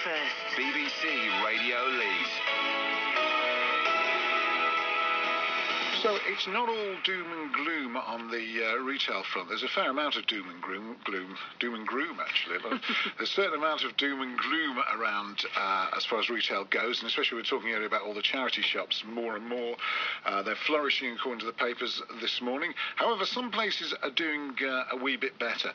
first. BBC Radio Leeds. So it's not all doom and gloom on the retail front. There's a fair amount of doom and gloom actually. There's a certain amount of doom and gloom around as far as retail goes, and especially we're talking earlier about all the charity shops. More and more, they're flourishing according to the papers this morning. However, some places are doing a wee bit better.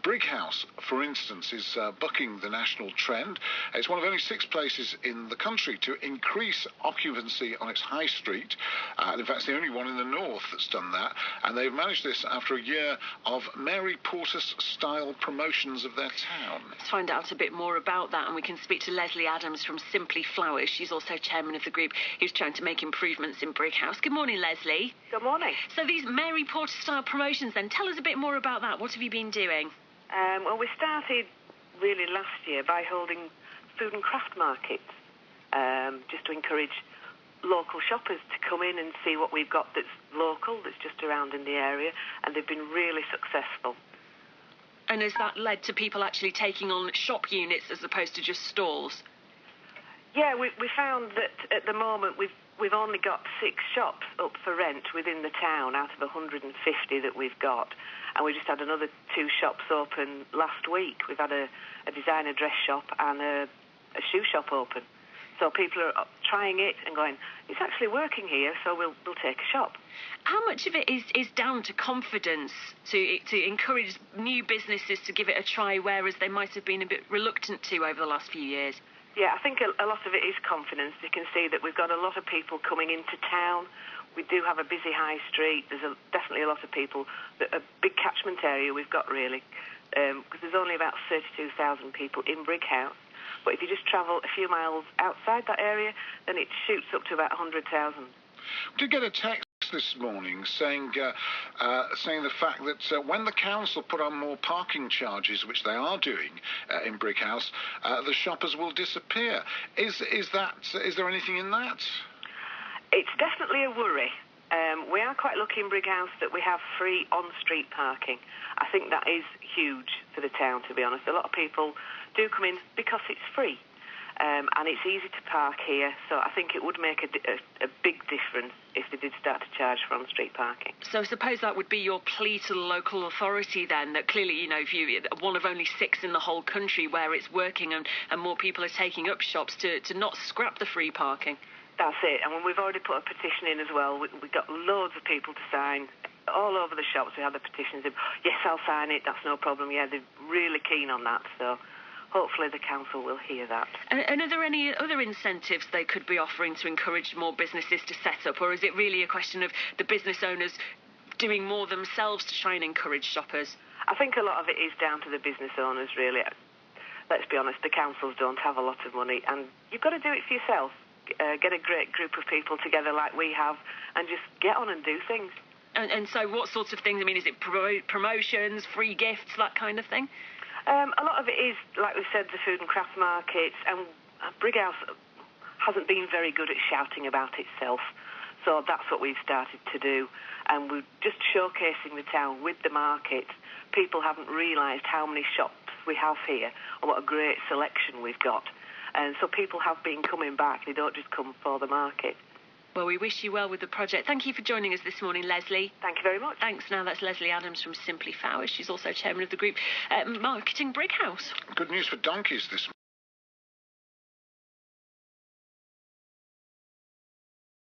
Brighouse, for instance, is bucking the national trend. It's one of only 6 places in the country to increase occupancy on its high street. In fact, it's the only one in the north that's done that, and they've managed this after a year of Mary Portas-style promotions of their town. Let's find out a bit more about that, and we can speak to Lesley Adams from Simply Flowers. She's also chairman of the group who's trying to make improvements in Brighouse. Good morning, Lesley. Good morning. So these Mary Portas-style promotions, then, tell us a bit more about that. What have you been doing? Well, we started really last year by holding food and craft markets, just to encourage local shoppers to come in and see what we've got that's local, that's just around in the area, and they've been really successful. And has that led to people actually taking on shop units as opposed to just stalls? Yeah, we found that at the moment we've only got 6 shops up for rent within the town out of 150 that we've got, and we just had another 2 shops open last week. We've had a designer dress shop and a shoe shop open. So people are trying it and going, it's actually working here, so we'll take a shop. How much of it is down to confidence to encourage new businesses to give it a try, whereas they might have been a bit reluctant to over the last few years? Yeah, I think a lot of it is confidence. You can see that we've got a lot of people coming into town. We do have a busy high street. There's definitely a lot of people. A big catchment area we've got, really, because there's only about 32,000 people in Brighouse. But if you just travel a few miles outside that area, then it shoots up to about 100,000. We did get a text this morning saying the fact that when the council put on more parking charges, which they are doing in Brighouse, the shoppers will disappear. Is there anything in that? It's definitely a worry. We are quite lucky in Brighouse that we have free on-street parking. I think that is huge for the town, to be honest. A lot of people do come in because it's free, and it's easy to park here, so I think it would make a big difference if they did start to charge for on-street parking. So I suppose that would be your plea to the local authority then, that clearly, you know, if you're one of only 6 in the whole country where it's working and more people are taking up shops, to not scrap the free parking. That's it, and we've already put a petition in as well. We've got loads of people to sign. All over the shops we have the petitions in. Yes, I'll sign it, that's no problem. Yeah, they're really keen on that, so hopefully the council will hear that. And are there any other incentives they could be offering to encourage more businesses to set up, or is it really a question of the business owners doing more themselves to try and encourage shoppers? I think a lot of it is down to the business owners, really. Let's be honest, the councils don't have a lot of money, and you've got to do it for yourself. Get a great group of people together like we have and just get on and do things. And so what sorts of things? I mean, is it promotions, free gifts, that kind of thing? A lot of it is, like we said, the food and craft markets, and Brighouse hasn't been very good at shouting about itself. So that's what we've started to do, and we're just showcasing the town with the market. People haven't realised how many shops we have here and what a great selection we've got. And so people have been coming back. They don't just come for the market. Well, we wish you well with the project. Thank you for joining us this morning, Lesley. Thank you very much. Thanks. Now, that's Lesley Adams from Simply Flowers. She's also chairman of the group marketing Brighouse. Good news for donkeys this morning.